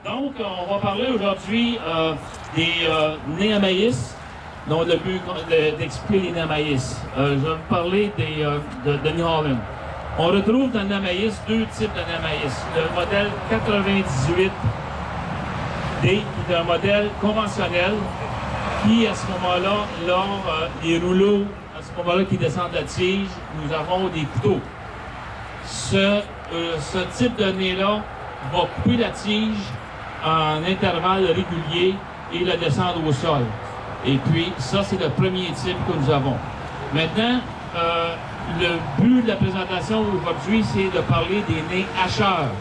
Donc, on va parler aujourd'hui des nez à maïs, dont le but d'expliquer les nez à maïs. Je vais vous parler de New Holland. On retrouve dans le nez à maïs deux types de nez à maïs. Le modèle 98D, qui est un modèle conventionnel, qui, à ce moment-là, les rouleaux, à ce moment-là, qui descendent de la tige, nous avons des couteaux. Ce type de nez-là va couper la tige en intervalles réguliers et la descendre au sol. Et puis, ça, c'est le premier type que nous avons. Maintenant, le but de la présentation aujourd'hui, c'est de parler des nez hacheurs.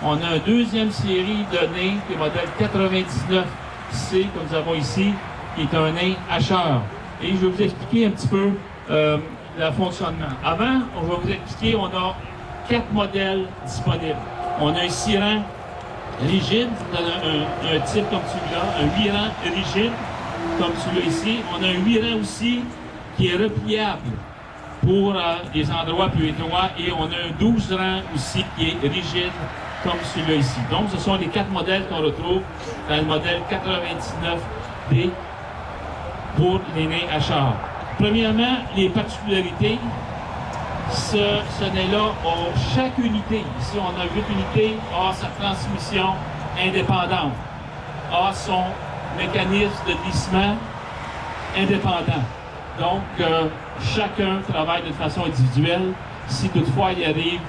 On a une deuxième série de nez, le modèle 99C, que nous avons ici, qui est un nez hacheur. Et je vais vous expliquer un petit peu le fonctionnement. Avant, on va vous expliquer, on a 4 modèles disponibles. On a un 6 rangs rigide, un type comme celui-là, un 8 rangs rigide, comme celui-là ici. On a un 8 rangs aussi qui est repliable pour des endroits plus étroits, et on a un 12 rangs aussi qui est rigide, comme celui-là ici. Donc, ce sont les 4 modèles qu'on retrouve dans le modèle 99D pour les nez hacheurs. Premièrement, les particularités. Ce nez-là, chaque unité, ici on a 8 unités, a sa transmission indépendante, a son mécanisme de glissement indépendant. Donc, chacun travaille de façon individuelle. Si toutefois il arrive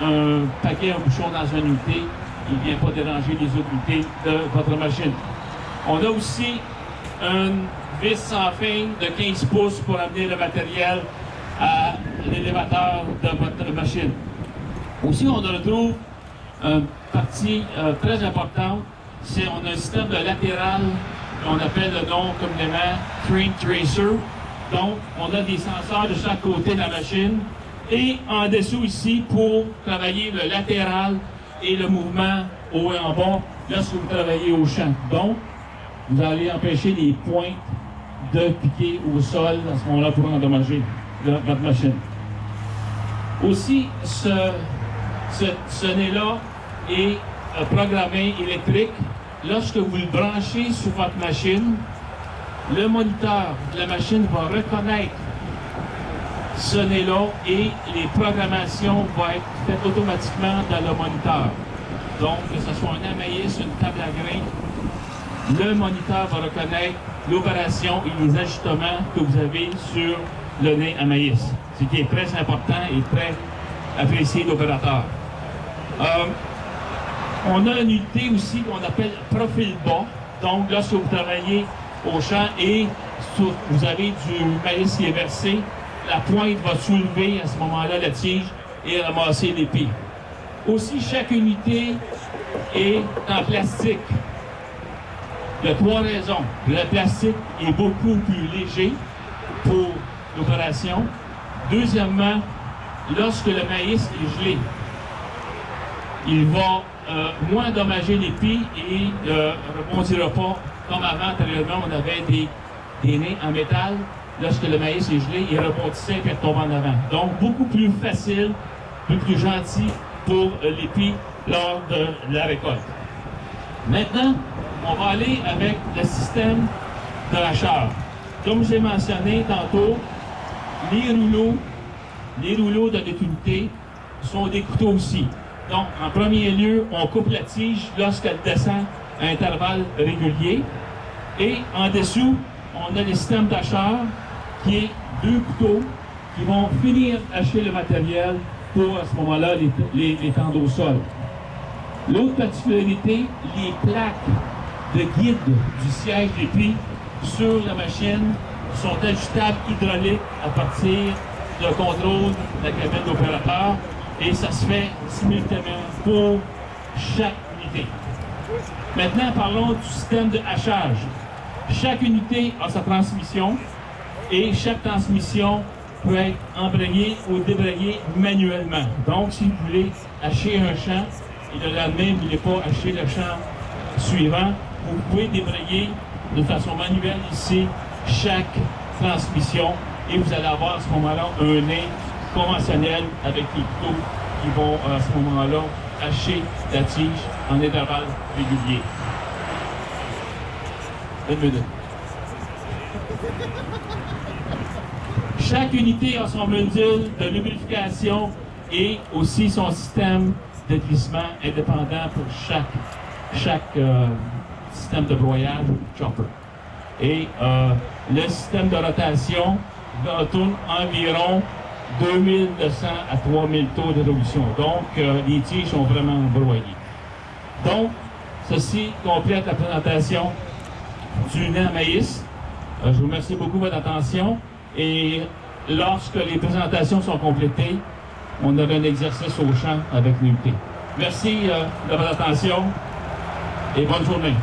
un bouchon dans une unité, il ne vient pas déranger les autres unités de votre machine. On a aussi une vis sans fin de 15 pouces pour amener le matériel à l'élévateur de votre machine. Aussi, on retrouve une partie très importante, c'est on a un système de latéral qu'on appelle le nom communément Train Tracer. Donc, on a des senseurs de chaque côté de la machine et en dessous ici pour travailler le latéral et le mouvement haut et en bas lorsque vous travaillez au champ. Donc, vous allez empêcher les pointes de piquer au sol à ce moment-là pour endommager votre machine. Aussi, ce nez-là est programmé électrique. Lorsque vous le branchez sur votre machine, le moniteur de la machine va reconnaître ce nez-là et les programmations vont être faites automatiquement dans le moniteur. Donc, que ce soit un amaïs, une table à grains, le moniteur va reconnaître l'opération et les ajustements que vous avez sur le nez à maïs, ce qui est très important et très apprécié de l'opérateur. On a une unité aussi qu'on appelle profil bas. Donc, lorsque vous travaillez au champ et vous avez du maïs qui est versé, la pointe va soulever à ce moment-là la tige et ramasser l'épée. Aussi, chaque unité est en plastique. Il y a 3 raisons. Le plastique est beaucoup plus léger pour l'opération. Deuxièmement, lorsque le maïs est gelé, il va moins endommager l'épi et ne rebondira pas comme avant. Antérieurement, on avait des nez en métal. Lorsque le maïs est gelé, il rebondissait et tombe en avant. Donc, beaucoup plus facile, beaucoup plus gentil pour l'épi lors de la récolte. Maintenant, on va aller avec le système de hacheur. Comme j'ai mentionné tantôt, les rouleaux de notre unité sont des couteaux aussi. Donc, en premier lieu, on coupe la tige lorsqu'elle descend à intervalles réguliers. Et en dessous, on a le système d'hacheur qui est 2 couteaux qui vont finir hacher le matériel pour, à ce moment-là, les tendre au sol. L'autre particularité, les plaques de guide du siège d'épi sur la machine sont ajustables hydrauliques à partir de contrôle de la cabine d'opérateur et ça se fait simultanément pour chaque unité. Maintenant, parlons du système de hachage. Chaque unité a sa transmission et chaque transmission peut être embrayée ou débrayée manuellement. Donc, si vous voulez hacher un champ et le lendemain, vous ne voulez pas hacher le champ suivant, vous pouvez débrayer de façon manuelle ici chaque transmission et vous allez avoir à ce moment-là un nez conventionnel avec les couteaux qui vont à ce moment-là hacher la tige en intervalles réguliers. Une minute. Chaque unité a son module de lubrification et aussi son système de glissement indépendant pour chaque système de broyage ou chopper. Et le système de rotation tourne environ 2900 à 3000 tours de révolution. Donc, les tiges sont vraiment broyées. Donc, ceci complète la présentation du nez à maïs. Je vous remercie beaucoup de votre attention. Et lorsque les présentations sont complétées, on aura un exercice au champ avec l'unité. Merci de votre attention et bonne journée.